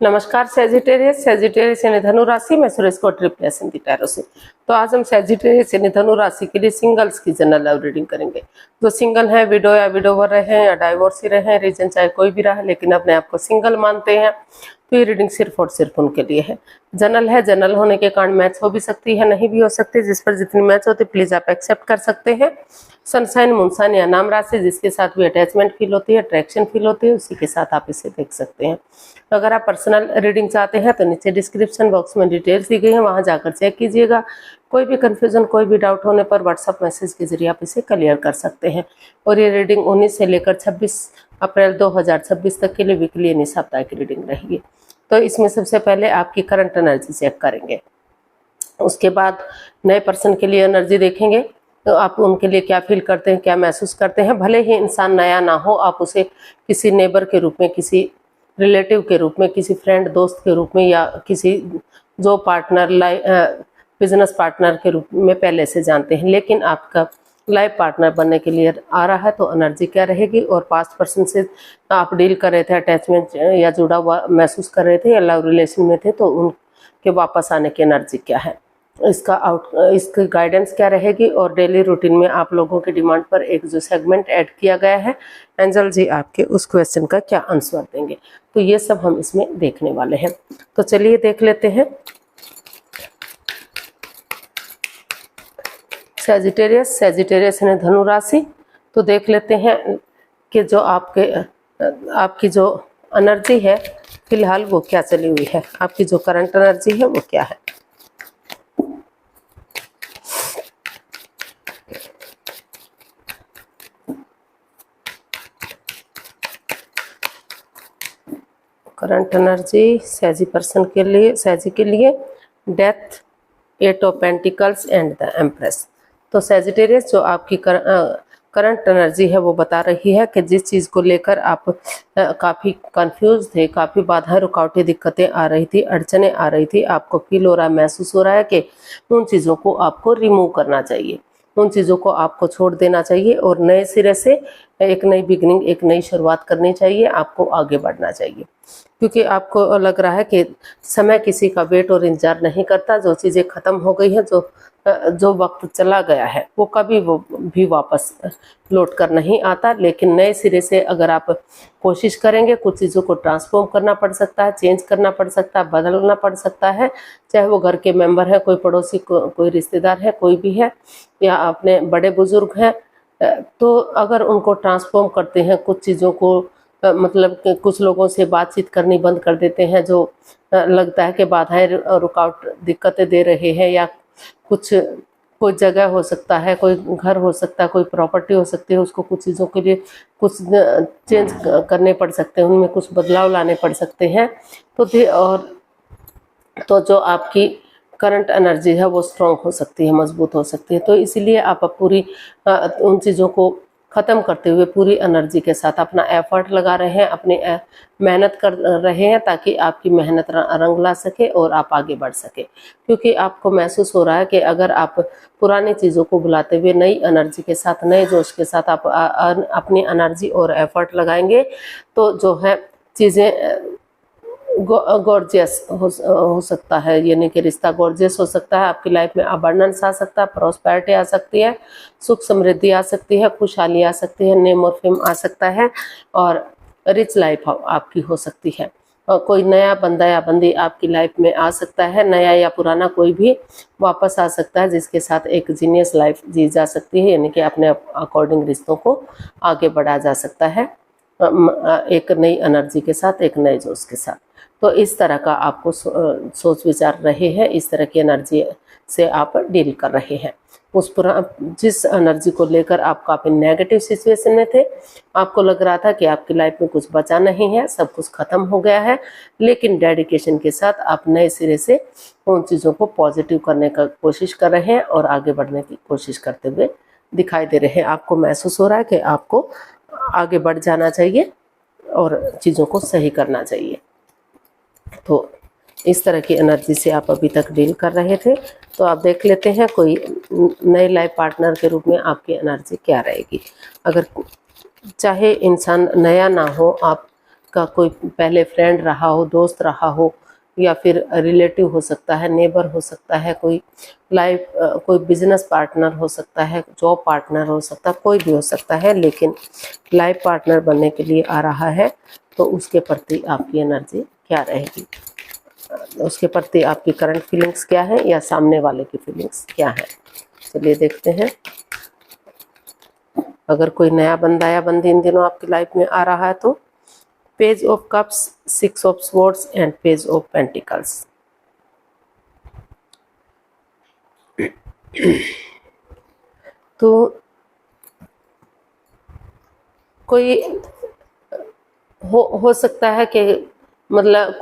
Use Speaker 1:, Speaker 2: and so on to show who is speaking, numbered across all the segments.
Speaker 1: नमस्कार सेजिटेरियस यानी धनु राशि में सुरेश कोटरी प्लस हिंदी टैरो से। तो आज हम सेजिटेरियस यानी धनु राशि के लिए सिंगल्स की जनरल लव रीडिंग करेंगे। जो सिंगल है, विडो या विडोवर रहे या डाइवोर्सी रहे, रीजन चाहे कोई भी रहा लेकिन अपने आप को सिंगल मानते हैं, तो ये रीडिंग सिर्फ और सिर्फ उनके लिए है। जनरल है, जनरल होने के कारण मैच हो भी सकती है, नहीं भी हो सकती। जिस पर जितनी मैच होती प्लीज आप एक्सेप्ट कर सकते हैं। सनसाइन, मूनसाइन या नाम राशि जिसके साथ भी अटैचमेंट फील होती है, अट्रैक्शन फील होती है, उसी के साथ आप इसे देख सकते हैं। तो अगर आप पर्सनल रीडिंग चाहते हैं तो नीचे डिस्क्रिप्शन बॉक्स में डिटेल्स दी गई हैं, वहां जाकर चेक कीजिएगा। कोई भी कंफ्यूजन, कोई भी डाउट होने पर व्हाट्सएप मैसेज के जरिए आप इसे क्लियर कर सकते हैं। और ये रीडिंग 19 से लेकर 26 अप्रैल 2026 तक के लिए वीकली यानी साप्ताहिक रीडिंग रहेगी। तो इसमें सबसे पहले आपकी करंट एनर्जी चेक करेंगे, उसके बाद नए पर्सन के लिए एनर्जी देखेंगे। तो आप उनके लिए क्या फील करते हैं, क्या महसूस करते हैं। भले ही इंसान नया ना हो, आप उसे किसी नेबर के रूप में, किसी रिलेटिव के रूप में, किसी फ्रेंड दोस्त के रूप में या किसी जो पार्टनर बिजनेस पार्टनर के रूप में पहले से जानते हैं, लेकिन आपका लाइफ पार्टनर बनने के लिए आ रहा है तो एनर्जी क्या रहेगी। और पास्ट पर्सन से आप डील कर रहे थे, अटैचमेंट या जुड़ा हुआ महसूस कर रहे थे या लव रिलेशन में थे, तो उनके वापस आने की एनर्जी क्या है, इसकी गाइडेंस क्या रहेगी। और डेली रूटीन में आप लोगों की डिमांड पर एक जो सेगमेंट ऐड किया गया है, एंजल जी आपके उस क्वेश्चन का क्या आंसर देंगे, तो ये सब हम इसमें देखने वाले हैं। तो चलिए देख लेते हैं। सेजिटेरियस यानी धनु राशि। तो देख लेते हैं कि जो आपकी जो एनर्जी है फिलहाल वो क्या चली हुई है, आपकी जो करंट एनर्जी है वो क्या है। करंट एनर्जी सैजी पर्सन के लिए, सैजी के लिए death, 8 of pentacles and the empress. तो सेजिटेरियस जो आपकी करंट एनर्जी है वो बता रही है कि जिस चीज़ को लेकर आप काफ़ी कंफ्यूज थे, काफ़ी बाधाएं, रुकावटें, दिक्कतें आ रही थी, अड़चने आ रही थी, आपको फील हो रहा है, महसूस हो रहा है कि उन चीज़ों को आपको रिमूव करना चाहिए, उन चीज़ों को आपको छोड़ देना चाहिए और नए सिरे से एक नई बिगनिंग, एक नई शुरुआत करनी चाहिए, आपको आगे बढ़ना चाहिए। क्योंकि आपको लग रहा है कि समय किसी का वेट और इंतजार नहीं करता। जो चीज़ें ख़त्म हो गई हैं, जो वक्त चला गया है, वो कभी वो भी वापस लौट कर नहीं आता। लेकिन नए सिरे से अगर आप कोशिश करेंगे, कुछ चीज़ों को ट्रांसफॉर्म करना पड़ सकता है, चेंज करना पड़ सकता है, बदलना पड़ सकता है, चाहे वो घर के मेंबर है, कोई पड़ोसी, कोई रिश्तेदार है, कोई भी है, या अपने बड़े बुजुर्ग हैं। तो अगर उनको ट्रांसफॉर्म करते हैं, कुछ चीज़ों को मतलब कि कुछ लोगों से बातचीत करनी बंद कर देते हैं जो लगता है कि बाधाएं, रुकावट, दिक्कतें दे रहे हैं, या कोई जगह हो सकता है, कोई घर हो सकता है, कोई प्रॉपर्टी हो सकती है, उसको कुछ चीज़ों के लिए कुछ चेंज करने पड़ सकते हैं, उनमें कुछ बदलाव लाने पड़ सकते हैं। तो जो आपकी करंट एनर्जी है वो स्ट्रॉन्ग हो सकती है, मजबूत हो सकती है। तो इसीलिए आप पूरी उन चीज़ों को ख़त्म करते हुए पूरी एनर्जी के साथ अपना एफर्ट लगा रहे हैं, अपनी मेहनत कर रहे हैं, ताकि आपकी मेहनत रंग ला सके और आप आगे बढ़ सके। क्योंकि आपको महसूस हो रहा है कि अगर आप पुरानी चीज़ों को भुलाते हुए नई एनर्जी के साथ, नए जोश के साथ आप अपनी एनर्जी और एफर्ट लगाएंगे, तो जो है चीज़ें गॉर्जियस हो सकता है, यानी कि रिश्ता गॉर्जियस हो सकता है, आपकी लाइफ में अबंडेंस आ सकता है, प्रॉस्पेरिटी आ सकती है, सुख समृद्धि आ सकती है, खुशहाली आ सकती है, नेम और फेम आ सकता है, और रिच लाइफ आपकी हो सकती है। और कोई नया बंदा या बंदी आपकी लाइफ में आ सकता है, नया या पुराना कोई भी वापस आ सकता है, जिसके साथ एक जीनियस लाइफ जी जा सकती है, यानी कि अपने अकॉर्डिंग रिश्तों को आगे बढ़ाया जा सकता है, एक नई एनर्जी के साथ, एक नए जोश के साथ। तो इस तरह का आपको सोच विचार रहे हैं, इस तरह की एनर्जी से आप डील कर रहे हैं। जिस एनर्जी को लेकर आप काफ़ी नेगेटिव सिचुएशन में थे, आपको लग रहा था कि आपकी लाइफ में कुछ बचा नहीं है, सब कुछ खत्म हो गया है, लेकिन डेडिकेशन के साथ आप नए सिरे से उन चीज़ों को पॉजिटिव करने का कोशिश कर रहे हैं और आगे बढ़ने की कोशिश करते हुए दिखाई दे रहे हैं। आपको महसूस हो रहा है कि आपको आगे बढ़ जाना चाहिए और चीज़ों को सही करना चाहिए। तो इस तरह की एनर्जी से आप अभी तक डील कर रहे थे। तो आप देख लेते हैं कोई नए लाइफ पार्टनर के रूप में आपकी एनर्जी क्या रहेगी। अगर चाहे इंसान नया ना हो, आप आपका कोई पहले फ्रेंड रहा हो, दोस्त रहा हो, या फिर रिलेटिव हो सकता है, नेबर हो सकता है, कोई कोई बिजनेस पार्टनर हो सकता है, जॉब पार्टनर हो सकता है, कोई भी हो सकता है, लेकिन लाइफ पार्टनर बनने के लिए आ रहा है तो उसके प्रति आपकी एनर्जी क्या रहेगी, उसके प्रति आपकी करंट फीलिंग्स क्या है या सामने वाले की फीलिंग्स क्या है। चलिए देखते हैं। अगर कोई नया बंदा या बंदी इन दिनों आपकी लाइफ में आ रहा है तो page of cups, 6 of swords and page of pentacles. तो कोई हो सकता है कि मतलब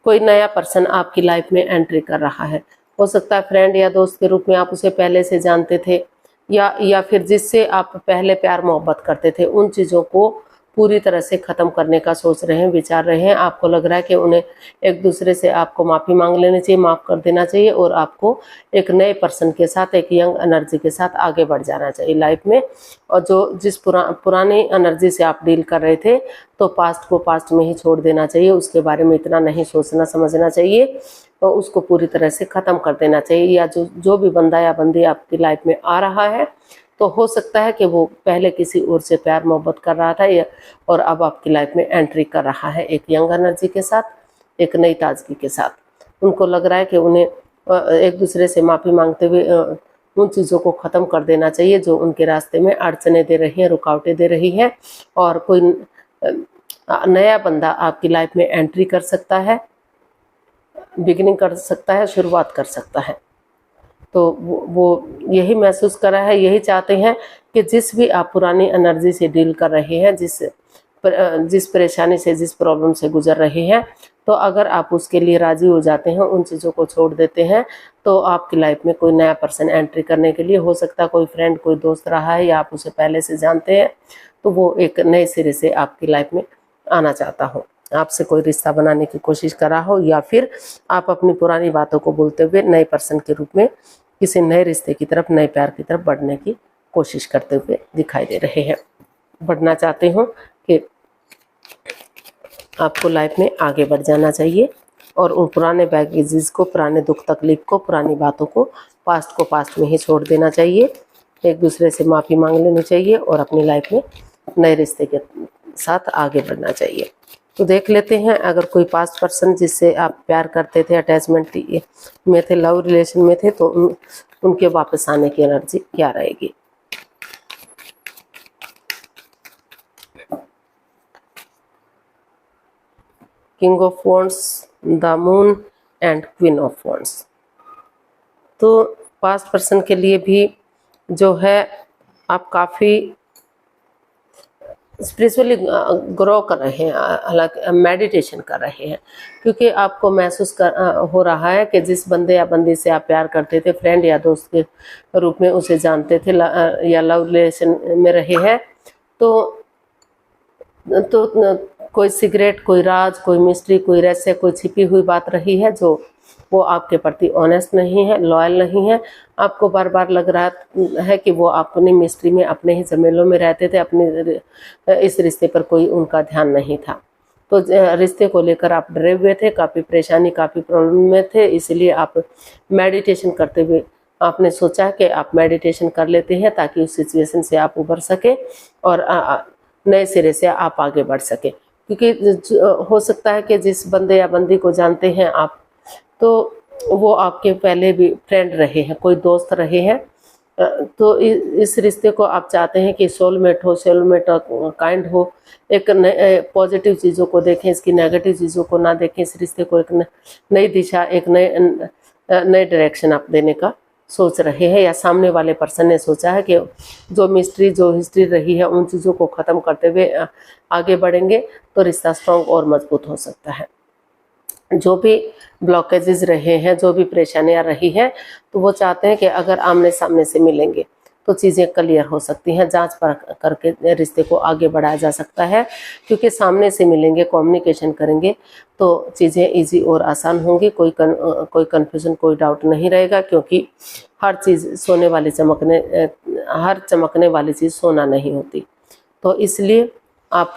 Speaker 1: कोई नया पर्सन आपकी लाइफ में एंट्री कर रहा है। हो सकता है फ्रेंड या दोस्त के रूप में आप उसे पहले से जानते थे, या फिर जिससे आप पहले प्यार मोहब्बत करते थे, उन चीज़ों को पूरी तरह से ख़त्म करने का सोच रहे हैं, विचार रहे हैं। आपको लग रहा है कि उन्हें एक दूसरे से आपको माफ़ी मांग लेनी चाहिए, माफ़ कर देना चाहिए, और आपको एक नए पर्सन के साथ, एक यंग एनर्जी के साथ आगे बढ़ जाना चाहिए लाइफ में। और जिस पुरानी एनर्जी से आप डील कर रहे थे, तो पास्ट को पास्ट में ही छोड़ देना चाहिए, उसके बारे में इतना नहीं सोचना समझना चाहिए, तो उसको पूरी तरह से ख़त्म कर देना चाहिए। या जो भी बंदा या बंदी आपकी लाइफ में आ रहा है, तो हो सकता है कि वो पहले किसी और से प्यार मोहब्बत कर रहा था और अब आपकी लाइफ में एंट्री कर रहा है एक यंग एनर्जी के साथ, एक नई ताजगी के साथ। उनको लग रहा है कि उन्हें एक दूसरे से माफ़ी मांगते हुए उन चीज़ों को ख़त्म कर देना चाहिए जो उनके रास्ते में अड़चनें दे रही हैं, रुकावटें दे रही हैं। और कोई नया बंदा आपकी लाइफ में एंट्री कर सकता है, बिगिनिंग कर सकता है, शुरुआत कर सकता है। तो वो यही महसूस कर रहा है, यही चाहते हैं कि जिस भी आप पुरानी एनर्जी से डील कर रहे हैं, जिस परेशानी से, जिस प्रॉब्लम से गुजर रहे हैं, तो अगर आप उसके लिए राज़ी हो जाते हैं, उन चीज़ों को छोड़ देते हैं, तो आपकी लाइफ में कोई नया पर्सन एंट्री करने के लिए, हो सकता है कोई फ्रेंड, कोई दोस्त रहा है, या आप उसे पहले से जानते हैं, तो वो एक नए सिरे से आपकी लाइफ में आना चाहता हो, आपसे कोई रिश्ता बनाने की कोशिश कर रहा हो, या फिर आप अपनी पुरानी बातों को भूलते हुए नए पर्सन के रूप में किसी नए रिश्ते की तरफ, नए प्यार की तरफ बढ़ने की कोशिश करते हुए दिखाई दे रहे हैं। बढ़ना चाहते हो कि आपको लाइफ में आगे बढ़ जाना चाहिए और उन पुराने बैगेजेस को, पुराने दुख तकलीफ को, पुरानी बातों को, पास्ट को पास्ट में ही छोड़ देना चाहिए। एक दूसरे से माफ़ी मांग लेनी चाहिए और अपनी लाइफ में नए रिश्ते के साथ आगे बढ़ना चाहिए। तो देख लेते हैं, अगर कोई पास्ट पर्सन जिससे आप प्यार करते थे, अटैचमेंट में थे, लव रिलेशन में थे, तो उनके वापस आने की एनर्जी क्या रहेगी। King of wands, the moon and queen of wands. तो पास्ट पर्सन के लिए भी जो है, आप काफ़ी स्पिरिचुअली ग्रो कर रहे हैं, हालांकि मेडिटेशन कर रहे हैं, क्योंकि आपको महसूस हो रहा है कि जिस बंदे या बंदी से आप प्यार करते थे, फ्रेंड या दोस्त के रूप में उसे जानते थे, या लव रिलेशन में रहे हैं, तो कोई सीक्रेट, कोई राज, कोई मिस्ट्री, कोई रहस्य, कोई छिपी हुई बात रही है जो वो आपके प्रति ऑनेस्ट नहीं है, लॉयल नहीं है। आपको बार बार लग रहा है कि वो अपनी मिस्ट्री में, अपने ही झमेलों में रहते थे, अपने इस रिश्ते पर कोई उनका ध्यान नहीं था। तो रिश्ते को लेकर आप डरे हुए थे, काफ़ी परेशानी, काफ़ी प्रॉब्लम में थे, इसलिए आप मेडिटेशन करते हुए आपने सोचा कि आप मेडिटेशन कर लेते हैं ताकि उस सिचुएशन से आप उभर सके और नए सिरे से आप आगे बढ़ सके। क्योंकि हो सकता है कि जिस बंदे या बंदी को जानते हैं आप, तो वो आपके पहले भी फ्रेंड रहे हैं, कोई दोस्त रहे हैं, तो इस रिश्ते को आप चाहते हैं कि सोलमेट हो, सोलमेट काइंड हो, एक पॉजिटिव चीज़ों को देखें, इसकी नेगेटिव चीज़ों को ना देखें, इस रिश्ते को एक नई दिशा, एक नए डायरेक्शन आप देने का सोच रहे हैं, या सामने वाले पर्सन ने सोचा है कि जो मिस्ट्री, जो हिस्ट्री रही है, उन चीज़ों को ख़त्म करते हुए आगे बढ़ेंगे तो रिश्ता स्ट्रॉन्ग और मजबूत हो सकता है। जो भी ब्लॉकेजेस रहे हैं, जो भी परेशानियां रही हैं, तो वो चाहते हैं कि अगर आमने सामने से मिलेंगे तो चीज़ें क्लियर हो सकती हैं, जांच परख करके रिश्ते को आगे बढ़ाया जा सकता है। क्योंकि सामने से मिलेंगे, कम्युनिकेशन करेंगे तो चीज़ें इजी और आसान होंगी, कोई कन्फ्यूज़न, कोई डाउट नहीं रहेगा। क्योंकि हर चीज़ हर चमकने वाली चीज़ सोना नहीं होती। तो इसलिए आप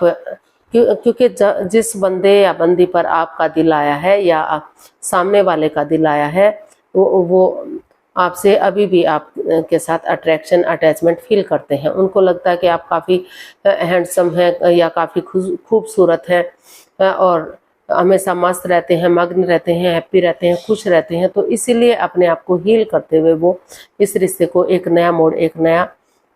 Speaker 1: क्योंकि जिस बंदे या बंदी पर आपका दिल आया है या सामने वाले का दिल आया है, वो आपसे अभी भी आप के साथ अट्रैक्शन अटैचमेंट फील करते हैं। उनको लगता है कि आप काफ़ी हैंडसम हैं या काफ़ी खूबसूरत हैं और हमेशा मस्त रहते हैं, मग्न रहते हैं, हैप्पी रहते हैं, खुश रहते हैं। तो इसीलिए अपने आप को हील करते हुए वो इस रिश्ते को एक नया मोड़, एक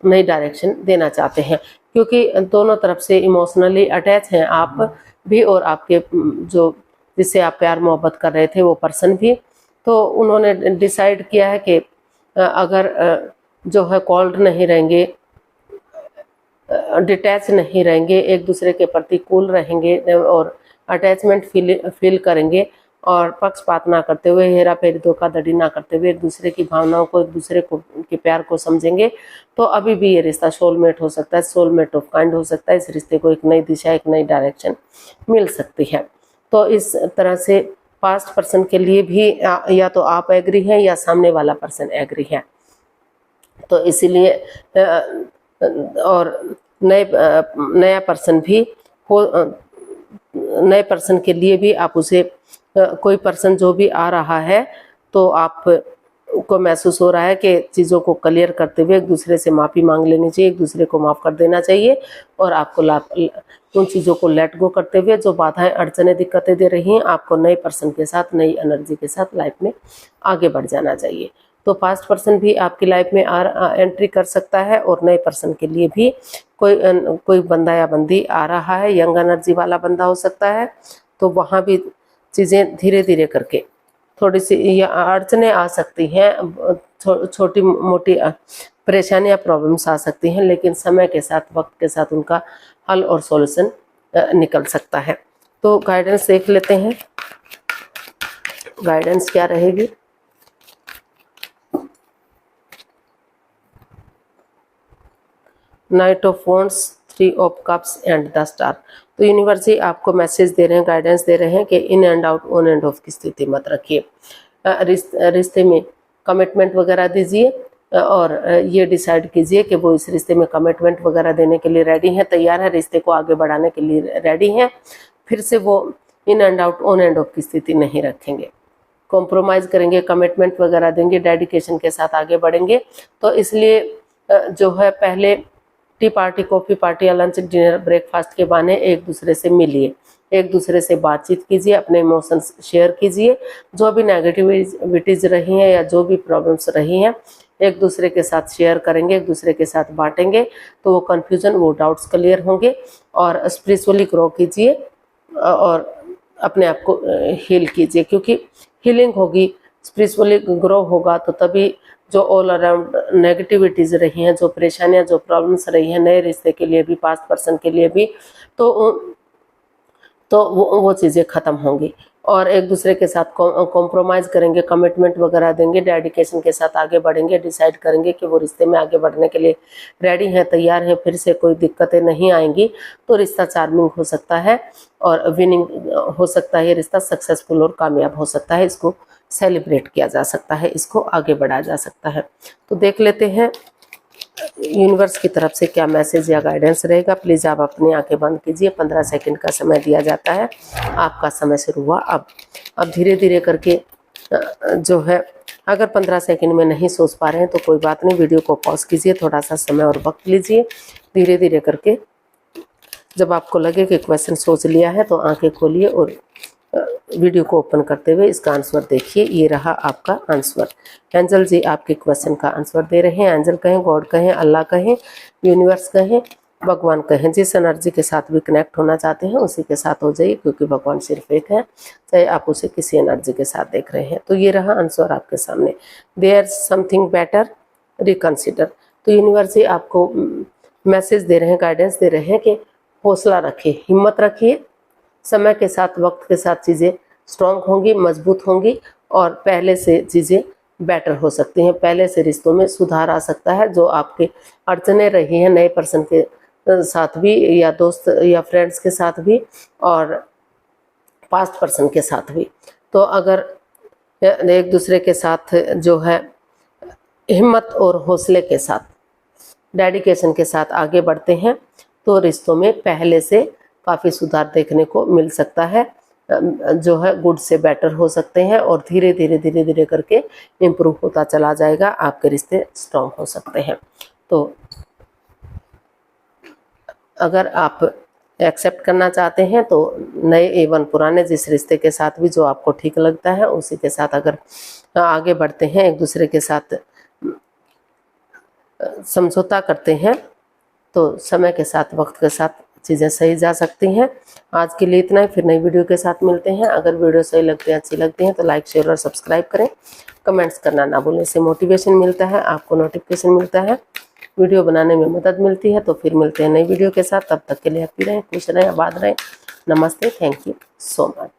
Speaker 1: नई डायरेक्शन देना चाहते हैं, क्योंकि दोनों तरफ से इमोशनली अटैच हैं आप भी और आपके जो जिससे आप प्यार मोहब्बत कर रहे थे वो पर्सन भी। तो उन्होंने डिसाइड किया है कि अगर जो है कोल्ड नहीं रहेंगे, डिटैच नहीं रहेंगे, एक दूसरे के प्रति कूल रहेंगे और अटैचमेंट फील करेंगे और पक्षपात ना करते हुए, हेरा फेरी, धोखाधड़ी ना करते हुए एक दूसरे की भावनाओं को, एक दूसरे को के प्यार को समझेंगे, तो अभी भी ये रिश्ता सोलमेट हो सकता है, सोलमेट ऑफ काइंड हो सकता है। इस रिश्ते को एक नई दिशा, एक नई डायरेक्शन मिल सकती है। तो इस तरह से पास्ट पर्सन के लिए भी या तो आप एग्री हैं या सामने वाला पर्सन एग्री है। तो इसीलिए और नया पर्सन भी हो, नए पर्सन के लिए भी आप उसे कोई पर्सन जो भी आ रहा है तो आप को महसूस हो रहा है कि चीज़ों को क्लियर करते हुए एक दूसरे से माफ़ी मांग लेनी चाहिए, एक दूसरे को माफ़ कर देना चाहिए और आपको उन चीज़ों को लेट गो करते हुए जो बाधाएं, अड़चनें, दिक्कतें दे रही हैं, आपको नए पर्सन के साथ, नई एनर्जी के साथ लाइफ में आगे बढ़ जाना चाहिए। तो पास्ट पर्सन भी आपकी लाइफ में एंट्री कर सकता है और नए पर्सन के लिए भी कोई बंदा या बंदी आ रहा है, यंग एनर्जी वाला बंदा हो सकता है। तो वहाँ भी चीज़ें धीरे धीरे करके थोड़ी सी अड़चनें आ सकती हैं, छोटी मोटी परेशानियां, प्रॉब्लम्स आ सकती हैं, लेकिन समय के साथ, वक्त के साथ उनका हल और सॉल्यूशन निकल सकता है। तो गाइडेंस देख लेते हैं, गाइडेंस क्या रहेगी। Night of wands, 3 of cups and the star. तो यूनिवर्स जी आपको मैसेज दे रहे हैं, गाइडेंस दे रहे हैं कि in and out, on end of की स्थिति मत रखिए। रिश्ते में कमिटमेंट वगैरह दीजिए और ये डिसाइड कीजिए कि वो इस रिश्ते में कमिटमेंट वगैरह देने के लिए रेडी हैं, तैयार है, रिश्ते को आगे बढ़ाने के लिए रेडी हैं। फिर से वो in and out, on end of की स्थिति नहीं रखेंगे, कॉम्प्रोमाइज़ करेंगे, कमिटमेंट वगैरह देंगे, डेडिकेशन के साथ आगे बढ़ेंगे। तो इसलिए जो है पहले टी पार्टी, कॉफ़ी पार्टी या लंच, डिनर, ब्रेकफास्ट के बहाने एक दूसरे से मिलिए, एक दूसरे से बातचीत कीजिए, अपने इमोशंस शेयर कीजिए, जो भी नेगेटिविटीज़ रही हैं या जो भी प्रॉब्लम्स रही हैं एक दूसरे के साथ शेयर करेंगे, एक दूसरे के साथ बांटेंगे, तो वो कन्फ्यूज़न, वो डाउट्स क्लियर होंगे और स्पिरिचुअली ग्रो कीजिए और अपने आप को हील कीजिए, क्योंकि हीलिंग होगी, स्पिरिचुअली ग्रो होगा तो तभी जो ऑल अराउंड नेगेटिविटीज़ रही हैं, जो परेशानियां, जो प्रॉब्लम्स रही हैं नए रिश्ते के लिए भी, पास्ट पर्सन के लिए भी, तो वो चीज़ें ख़त्म होंगी और एक दूसरे के साथ कॉम्प्रोमाइज़ करेंगे, कमिटमेंट वगैरह देंगे, डेडिकेशन के साथ आगे बढ़ेंगे, डिसाइड करेंगे कि वो रिश्ते में आगे बढ़ने के लिए रेडी हैं, तैयार हैं, फिर से कोई दिक्कतें नहीं आएंगी, तो रिश्ता चार्मिंग हो सकता है और विनिंग हो सकता है, ये रिश्ता सक्सेसफुल और कामयाब हो सकता है, इसको सेलिब्रेट किया जा सकता है, इसको आगे बढ़ाया जा सकता है। तो देख लेते हैं यूनिवर्स की तरफ से क्या मैसेज या गाइडेंस रहेगा। प्लीज़ आप अपनी आंखें बंद कीजिए, 15 सेकंड का समय दिया जाता है, आपका समय शुरू हुआ। अब धीरे धीरे करके जो है, अगर 15 सेकंड में नहीं सोच पा रहे हैं तो कोई बात नहीं, वीडियो को पॉज कीजिए, थोड़ा सा समय और वक्त लीजिए, धीरे धीरे करके जब आपको लगे कि क्वेश्चन सोच लिया है तो आंखें खोलिए और वीडियो को ओपन करते हुए इसका आंसर देखिए। ये रहा आपका आंसर। एंजल जी आपके क्वेश्चन का आंसर दे रहे हैं। एंजल कहें, गॉड कहें, अल्लाह कहें, यूनिवर्स कहें, भगवान कहें, जिस एनर्जी के साथ भी कनेक्ट होना चाहते हैं उसी के साथ हो जाइए, क्योंकि भगवान सिर्फ एक है, चाहे आप उसे किसी एनर्जी के साथ देख रहे हैं। तो ये रहा आंसर आपके सामने। There something better, reconsider. तो यूनिवर्स जी आपको मैसेज दे रहे हैं, गाइडेंस दे रहे हैं कि हौसला रखिए, हिम्मत रखिए, समय के साथ, वक्त के साथ चीज़ें स्ट्रॉन्ग होंगी, मजबूत होंगी और पहले से चीज़ें बेटर हो सकती हैं, पहले से रिश्तों में सुधार आ सकता है। जो आपके अड़चनें रही हैं नए पर्सन के साथ भी या दोस्त या फ्रेंड्स के साथ भी और पास्ट पर्सन के साथ भी, तो अगर एक दूसरे के साथ जो है हिम्मत और हौसले के साथ, डेडिकेशन के साथ आगे बढ़ते हैं तो रिश्तों में पहले से काफ़ी सुधार देखने को मिल सकता है, जो है गुड से बेटर हो सकते हैं और धीरे धीरे करके इम्प्रूव होता चला जाएगा। आपके रिश्ते स्ट्रॉन्ग हो सकते हैं। तो अगर आप एक्सेप्ट करना चाहते हैं तो नए एवं पुराने जिस रिश्ते के साथ भी जो आपको ठीक लगता है उसी के साथ अगर आगे बढ़ते हैं, एक दूसरे के साथ समझौता करते हैं तो समय के साथ, वक्त के साथ चीज़ें सही जा सकती हैं। आज के लिए इतना ही, फिर नई वीडियो के साथ मिलते हैं। अगर वीडियो सही लगती है, अच्छी लगती है तो लाइक, शेयर और सब्सक्राइब करें। कमेंट्स करना ना भूलें, इससे मोटिवेशन मिलता है, आपको नोटिफिकेशन मिलता है, वीडियो बनाने में मदद मिलती है। तो फिर मिलते हैं नई वीडियो के साथ, तब तक के लिए हैप्पी रहें, खुश रहें, आबाद रहें। नमस्ते, थैंक यू सो मच।